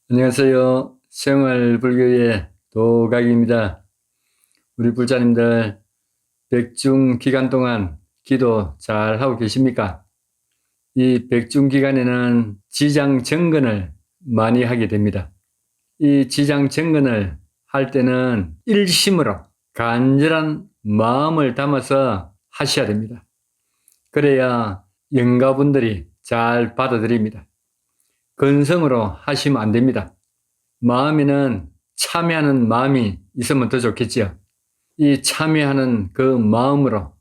안녕하세요. 생활불교의 도각입니다. 우리 불자님들 백중 기간 동안 기도 잘 하고 계십니까? 이 백중 기간에는 지장 정근을 많이 하게 됩니다. 이 지장 정근을 할 때는 일심으로 간절한 마음을 담아서 하셔야 됩니다. 그래야 영가분들이 잘 받아들입니다. 건성으로 하시면 안 됩니다. 마음에는 참여하는 마음이 있으면 더 좋겠지요. 이 참여하는 그 마음으로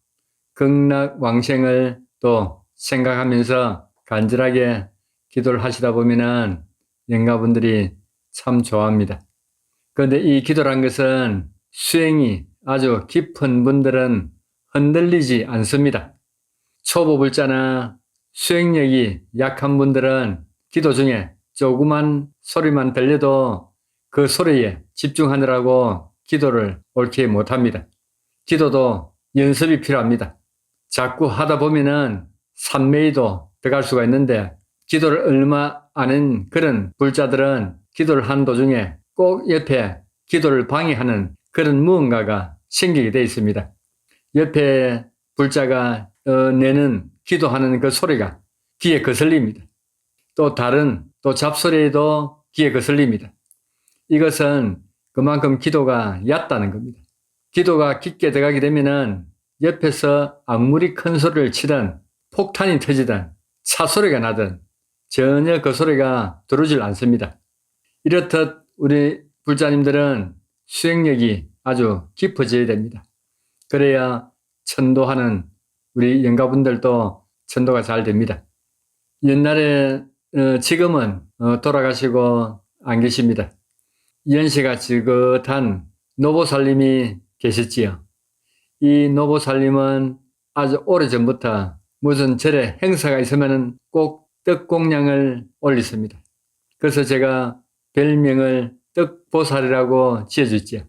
극락왕생을 또 생각하면서 간절하게 기도를 하시다 보면은 영가분들이 참 좋아합니다. 그런데 이 기도란 것은 수행이 아주 깊은 분들은 흔들리지 않습니다. 초보불자나 수행력이 약한 분들은 기도 중에 조그만 소리만 들려도 그 소리에 집중하느라고 기도를 옳게 못합니다. 기도도 연습이 필요합니다. 자꾸 하다 보면은 산매에도 들어갈 수가 있는데 기도를 얼마 안 한 그런 불자들은 기도를 하는 도중에 꼭 옆에 기도를 방해하는 그런 무언가가 생기게 되어 있습니다. 옆에 불자가 내는 기도하는 그 소리가 귀에 거슬립니다. 또 다른 잡소리에도 귀에 거슬립니다. 이것은 그만큼 기도가 얕다는 겁니다. 기도가 깊게 들어가게 되면은 옆에서 아무리 큰 소리를 치든 폭탄이 터지든 차소리가 나든 전혀 그 소리가 들어오질 않습니다. 이렇듯 우리 불자님들은 수행력이 아주 깊어져야 됩니다. 그래야 천도하는 우리 영가분들도 천도가 잘 됩니다. 옛날에 지금은 돌아가시고 안 계십니다. 연세가 지긋한 노보살님이 계셨지요. 이 노보살님은 아주 오래전부터 무슨 절에 행사가 있으면 꼭 떡공양을 올리십니다. 그래서 제가 별명을 떡보살이라고 지어줬지요.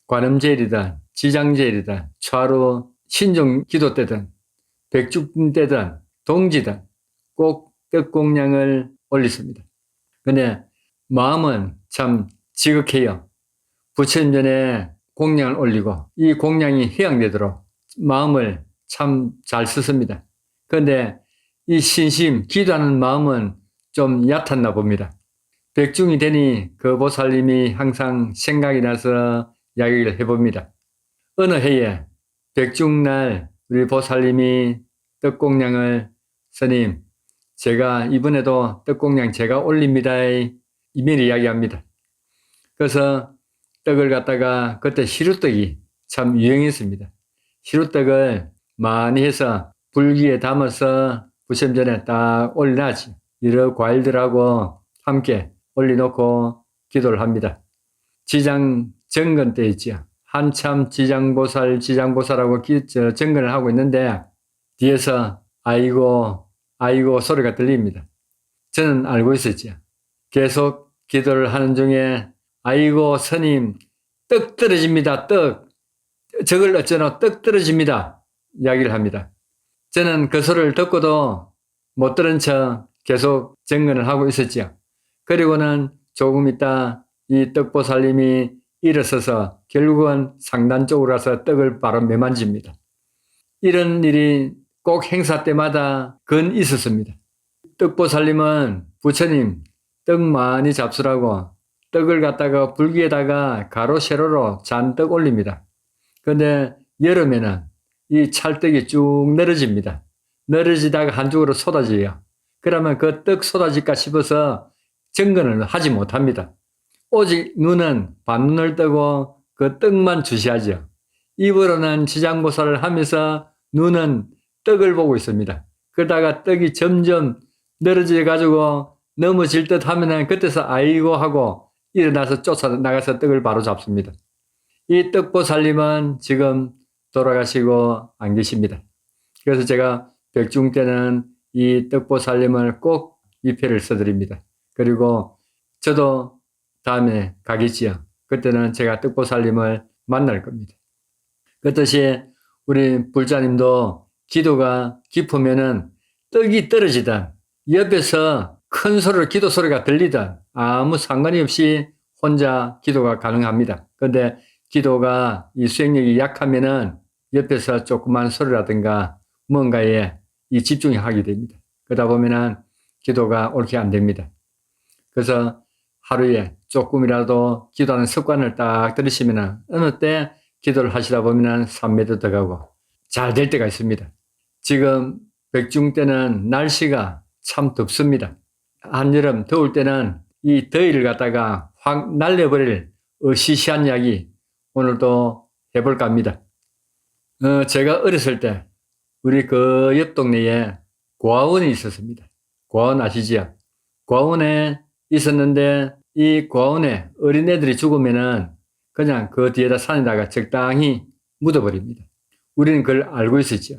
관음제일이든 지장제일이든 차로 신종 기도 때든 백중 때든 동지든 꼭 떡공양을 올리십니다. 근데 마음은 참 지극해요. 부처님 전에 공양을 올리고 이 공양이 희양되도록 마음을 참 잘 쓰습니다. 그런데 이 신심, 기도하는 마음은 좀 얕았나 봅니다. 백중이 되니 그 보살님이 항상 생각이 나서 이야기를 해봅니다. 어느 해에 백중날 우리 보살님이 떡공양을 스님, 제가 이번에도 떡공양 제가 올립니다. 이미리 이야기합니다. 그래서 떡을 갖다가 그때 시루떡이 참 유행했습니다. 시루떡을 많이 해서 불기에 담아서 부처님 전에 딱 올려놨지. 여러 과일들하고 함께 올려놓고 기도를 합니다. 지장 정근 때 있죠. 한참 지장보살하고 정근을 하고 있는데 뒤에서 아이고 소리가 들립니다. 저는 알고 있었죠. 계속 기도를 하는 중에 아이고 스님 떡 떨어집니다. 떡. 저걸 어쩌나 떡 떨어집니다. 이야기를 합니다. 저는 그 소리를 듣고도 못 들은 척 계속 정근을 하고 있었죠. 그리고는 조금 있다 이 떡보살님이 일어서서 결국은 상단 쪽으로 가서 떡을 바로 매만집니다. 이런 일이 꼭 행사 때마다 건 있었습니다. 떡보살님은 부처님 떡 많이 잡수라고 떡을 갖다가 불기에다가 가로 세로로 잔뜩 올립니다. 그런데 여름에는 이 찰떡이 쭉 늘어집니다. 늘어지다가 한쪽으로 쏟아져요. 그러면 그 떡 쏟아질까 싶어서 정근을 하지 못합니다. 오직 눈은 반눈을 뜨고 그 떡만 주시하죠. 입으로는 지장보살을 하면서 눈은 떡을 보고 있습니다. 그러다가 떡이 점점 늘어져 가지고 넘어질 듯 하면은 그때서 아이고 하고 일어나서 쫓아나가서 떡을 바로 잡습니다. 이 떡보살님은 지금 돌아가시고 안 계십니다. 그래서 제가 백중 때는 이 떡보살님을 꼭 위패를 써드립니다. 그리고 저도 다음에 가겠지요. 그때는 제가 떡보살님을 만날 겁니다. 그렇듯이 우리 불자님도 기도가 깊으면은 떡이 떨어지든 옆에서 큰 소리로 기도 소리가 들리든 아무 상관이 없이 혼자 기도가 가능합니다. 그런데 기도가 이 수행력이 약하면은 옆에서 조그만 소리라든가 뭔가에 이 집중이 하게 됩니다. 그러다 보면은 기도가 옳게 안 됩니다. 그래서 하루에 조금이라도 기도하는 습관을 딱 들이시면은 어느 때 기도를 하시다 보면은 산매도 들어가고 잘 될 때가 있습니다. 지금 백중 때는 날씨가 참 덥습니다. 한여름 더울 때는 이 더위를 갖다가 확 날려버릴 으시시한 이야기 오늘도 해볼까 합니다. 제가 어렸을 때 우리 그 옆 동네에 고아원이 있었습니다. 고아원 아시지요? 고아원에 있었는데 이 고아원에 어린애들이 죽으면은 그냥 그 뒤에다 산에다가 적당히 묻어버립니다. 우리는 그걸 알고 있었죠.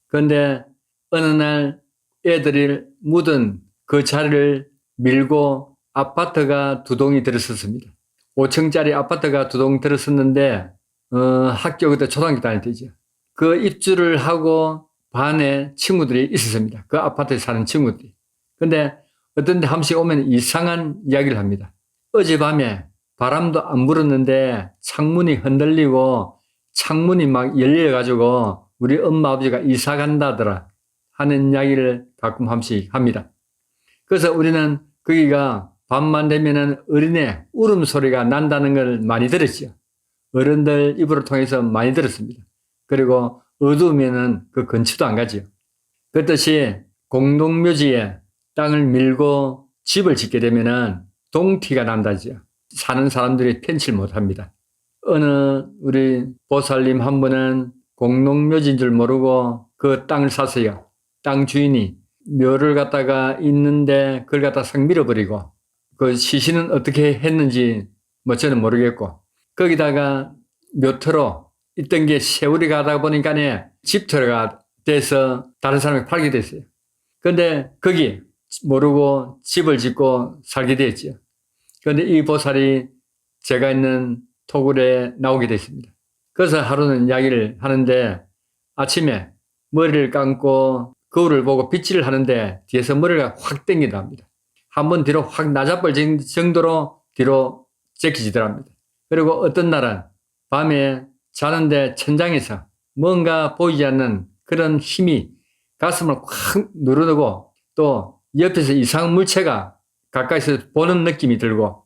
그런데 어느 날 애들이 묻은 그 자리를 밀고 아파트가 두 동이 들었었습니다. 5층짜리 아파트가 두 동 들었었는데 학교 그때 초등학교 다닐 때죠. 그 입주를 하고 반에 친구들이 있었습니다. 그 아파트에 사는 친구들이. 근데 어떤 데 한 번씩 오면 이상한 이야기를 합니다. 어젯밤에 바람도 안 불었는데 창문이 흔들리고 창문이 막 열려가지고 우리 엄마 아버지가 이사 간다더라 하는 이야기를 가끔 한 번씩 합니다. 그래서 우리는 거기가 밤만 되면은 어린애 울음소리가 난다는 걸 많이 들었죠. 어른들 입으로 통해서 많이 들었습니다. 그리고 어두우면은 그 근처도 안 가지요. 그렇듯이 공동묘지에 땅을 밀고 집을 짓게 되면은 동티가 난다지요. 사는 사람들이 편치를 못합니다. 어느 우리 보살님 한 분은 공동묘지인 줄 모르고 그 땅을 샀어요. 땅 주인이 묘를 갖다가 있는데 그걸 갖다 싹 밀어버리고 그 시신은 어떻게 했는지 뭐 저는 모르겠고 거기다가 묘터로 있던 게 세월이 가다 보니까 집터가 돼서 다른 사람이 팔게 됐어요. 그런데 거기 모르고 집을 짓고 살게 됐죠. 그런데 이 보살이 제가 있는 토굴에 나오게 됐습니다. 그래서 하루는 이야기를 하는데 아침에 머리를 감고 거울을 보고 빗질을 하는데 뒤에서 머리가 확 땡긴답니다. 한번 뒤로 확 나자벌 정도로 뒤로 제끼지더랍니다. 그리고 어떤 날은 밤에 자는데 천장에서 뭔가 보이지 않는 그런 힘이 가슴을 확 누르고 또 옆에서 이상한 물체가 가까이서 보는 느낌이 들고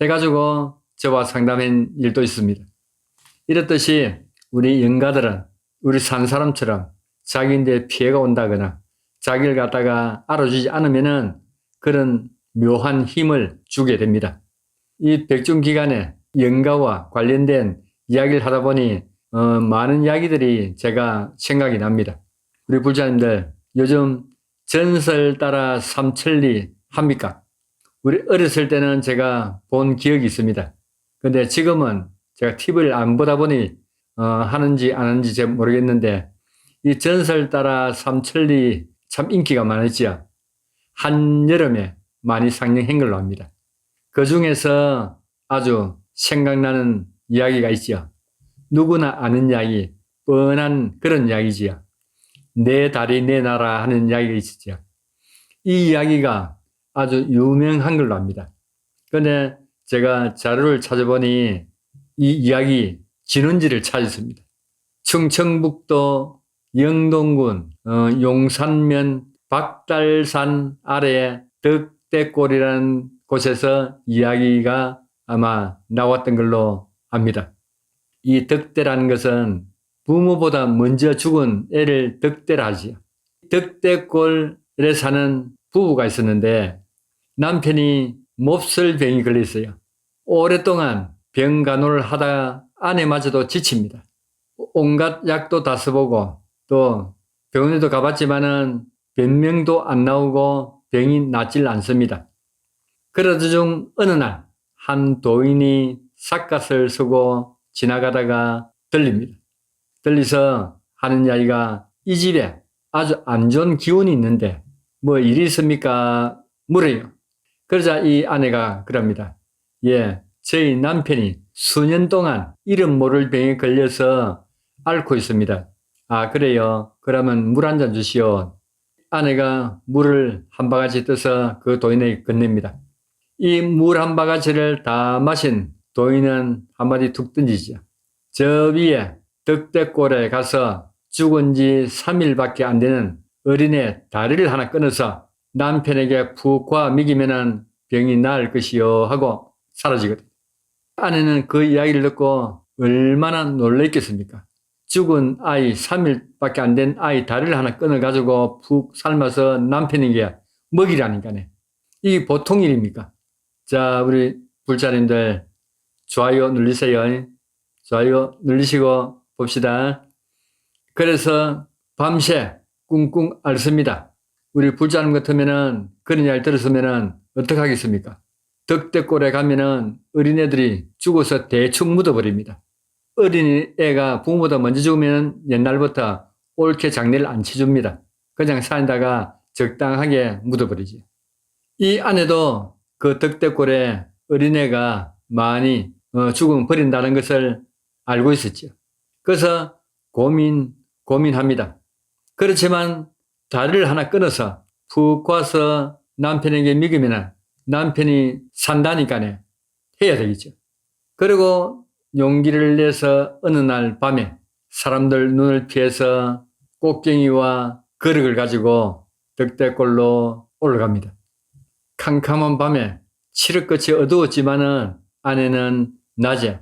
해가지고 저와 상담한 일도 있습니다. 이렇듯이 우리 영가들은 우리 산 사람처럼 자기인데 피해가 온다거나 자기를 갖다가 알아주지 않으면은 그런 묘한 힘을 주게 됩니다. 이 백중 기간에 영가와 관련된 이야기를 하다 보니 많은 이야기들이 제가 생각이 납니다. 우리 불자님들 요즘 전설 따라 삼천리 합니까? 우리 어렸을 때는 제가 본 기억이 있습니다. 근데 지금은 제가 TV를 안 보다 보니 하는지 안 하는지 잘 모르겠는데 이 전설 따라 삼천리 참 인기가 많았지요. 한여름에 많이 상영한 걸로 압니다. 그 중에서 아주 생각나는 이야기가 있죠. 누구나 아는 이야기, 뻔한 그런 이야기지요. 내 다리 내 나라 하는 이야기가 있었죠. 이 이야기가 아주 유명한 걸로 압니다. 그런데 제가 자료를 찾아보니 이 이야기 진원지를 찾았습니다. 충청북도 영동군 용산면 박달산 아래 덕대골이라는 곳에서 이야기가 아마 나왔던 걸로 압니다. 이 덕대라는 것은 부모보다 먼저 죽은 애를 덕대라 하지요. 덕대골에 사는 부부가 있었는데 남편이 몹쓸병이 걸렸어요. 오랫동안 병간호를 하다 아내마저도 지칩니다. 온갖 약도 다 써보고 또 병원에도 가봤지만은 변명도 안 나오고 병이 낫질 않습니다. 그러던 중 어느 날 한 도인이 삿갓을 쓰고 지나가다가 들립니다. 들리서 하는 이야기가 이 집에 아주 안 좋은 기운이 있는데 뭐 일이 있습니까? 물어요. 그러자 이 아내가 그럽니다. 예, 저희 남편이 수년 동안 이름 모를 병에 걸려서 앓고 있습니다. 아, 그래요? 그러면 물 한 잔 주시오. 아내가 물을 한 바가지 떠서 그 도인에게 건넵니다. 이 물 한 바가지를 다 마신 도인은 한마디 툭 던지죠. 저 위에 덕대골에 가서 죽은 지 3일밖에 안 되는 어린애 다리를 하나 끊어서 남편에게 푹 과 먹이면 병이 나을 것이요 하고 사라지거든요. 아내는 그 이야기를 듣고 얼마나 놀랐겠습니까? 죽은 아이 3일밖에 안 된 아이 다리를 하나 끊어가지고 푹 삶아서 남편에게 먹이라니까요. 이게 보통 일입니까? 자, 우리 불자님들 좋아요 눌리세요. 좋아요 눌리시고 봅시다. 그래서 밤새 꿍꿍 앓습니다. 우리 불자님 같으면은 그런 이야기 들었으면은 어떻게 하겠습니까? 덕대골에 가면은 어린애들이 죽어서 대충 묻어버립니다. 어린애가 부모보다 먼저 죽으면 옛날부터 옳게 장례를 안 치줍니다. 그냥 산에다가 적당하게 묻어버리지. 이 아내도 그 덕대골에 어린애가 많이 죽으면 버린다는 것을 알고 있었죠. 그래서 고민합니다. 그렇지만 다리를 하나 끊어서 푹 과서 남편에게 먹이면 남편이 산다니까네 해야 되겠죠. 그리고 용기를 내서 어느 날 밤에 사람들 눈을 피해서 꽃갱이와 거륵을 가지고 덕대골로 올라갑니다. 캄캄한 밤에 칠흑같이 어두웠지만은 아내는 낮에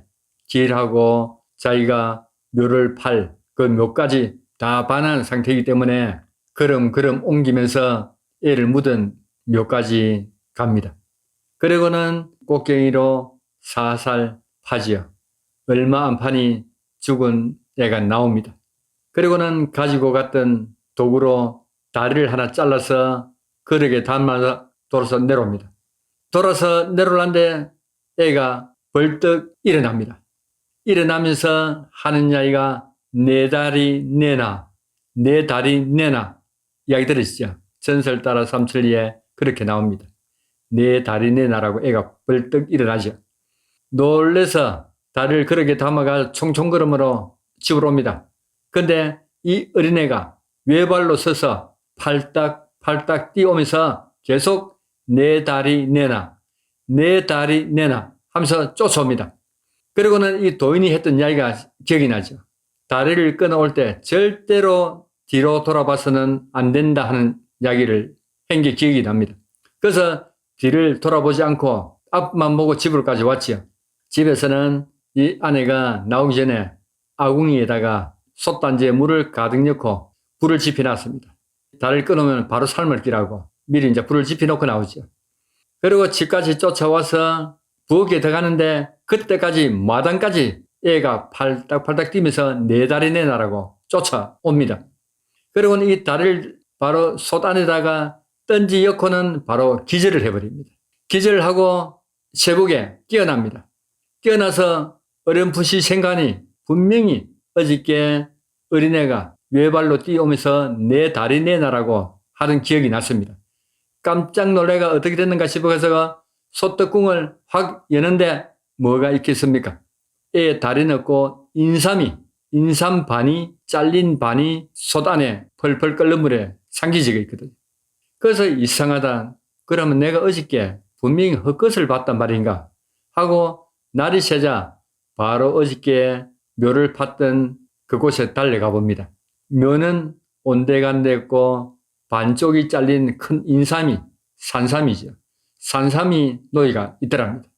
길하고 자기가 묘를 팔 그 묘까지 다 반한 상태이기 때문에 걸음걸음 옮기면서 애를 묻은 묘까지 갑니다. 그리고는 꽃갱이로 살살 파지요. 얼마 안 파니 죽은 애가 나옵니다. 그리고는 가지고 갔던 도구로 다리를 하나 잘라서 거르게 담아서 돌아서 내려옵니다. 돌아서 내려오는데 애가 벌떡 일어납니다. 일어나면서 하는 이야기가 내 다리 내놔, 내 다리 내놔 이야기 들으시죠? 전설 따라 삼천리에 그렇게 나옵니다. 내 다리 내놔라고 애가 벌떡 일어나죠. 놀래서 다리를 그렇게 담아가 총총걸음으로 집으로 옵니다. 근데 이 어린애가 외발로 서서 팔딱팔딱 뛰어오면서 계속 내 다리 내놔, 내 다리 내놔 하면서 쫓아옵니다. 그리고는 이 도인이 했던 이야기가 기억이 나죠. 다리를 끊어올 때 절대로 뒤로 돌아봐서는 안 된다 하는 이야기를 한 게 기억이 납니다. 그래서 뒤를 돌아보지 않고 앞만 보고 집으로까지 왔지요. 집에서는 이 아내가 나오기 전에 아궁이에다가 솥단지에 물을 가득 넣고 불을 지펴놨습니다. 다리를 끊으면 바로 삶을 끼라고 미리 이제 불을 지펴놓고 나오죠. 그리고 집까지 쫓아와서 부엌에 들어가는데 그때까지 마당까지 애가 팔딱팔딱 뛰면서 내 다리 내놔라고 쫓아옵니다. 그리고는 이 다리를 바로 솥 안에다가 던지 엮고는 바로 기절을 해버립니다. 기절을 하고 새벽에 깨어납니다. 깨어나서 어렴풋이 생각하니 분명히 어저께 어린애가 외발로 뛰어오면서 내 다리 내놔라고 하는 기억이 났습니다. 깜짝 놀래가 어떻게 됐는가 싶어서 소떡궁을 확 여는데 뭐가 있겠습니까? 애 다리는 없고 인삼 반이 잘린 반이 솥 안에 펄펄 끓는 물에 삼기지가 있거든요. 그래서 이상하다. 그러면 내가 어저께 분명히 헛것을 봤단 말인가 하고 날이 새자 바로 어저께 묘를 팠던 그곳에 달려가 봅니다. 묘는 온데간데 없고 반쪽이 잘린 큰 인삼이 산삼이죠. 산삼이 놓이가 있더랍니다.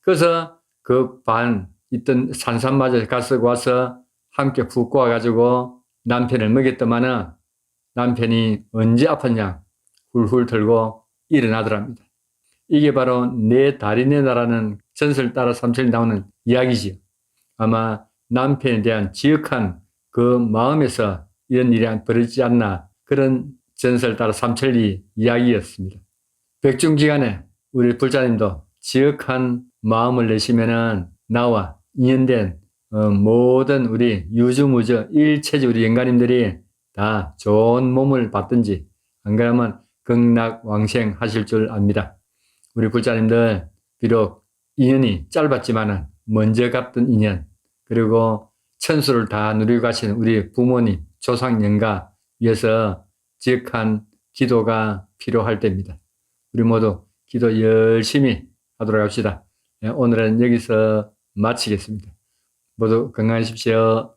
그래서 그 반 있던 산삼마저 가서 와서 함께 푹 구워가지고 남편을 먹였더만은 남편이 언제 아팠냐 훌훌 털고 일어나더랍니다. 이게 바로 내 다리 내놔라는 전설 따라 삼천리 나오는 이야기지요. 아마 남편에 대한 지역한 그 마음에서 이런 일이 벌어지지 않나 그런 전설 따라 삼천리 이야기였습니다. 백중기간에 우리 불자님도 지역한 마음을 내시면은 나와 인연된 모든 우리 유주무주 일체지 우리 영가님들이 다 좋은 몸을 받든지 안 그러면 극락왕생 하실 줄 압니다. 우리 불자님들 비록 인연이 짧았지만은 먼저 갔던 인연 그리고 천수를 다 누리고 가신 우리 부모님 조상 영가 위해서 지역한 기도가 필요할 때입니다. 우리 모두 기도 열심히 하도록 합시다. 오늘은 여기서 마치겠습니다. 모두 건강하십시오.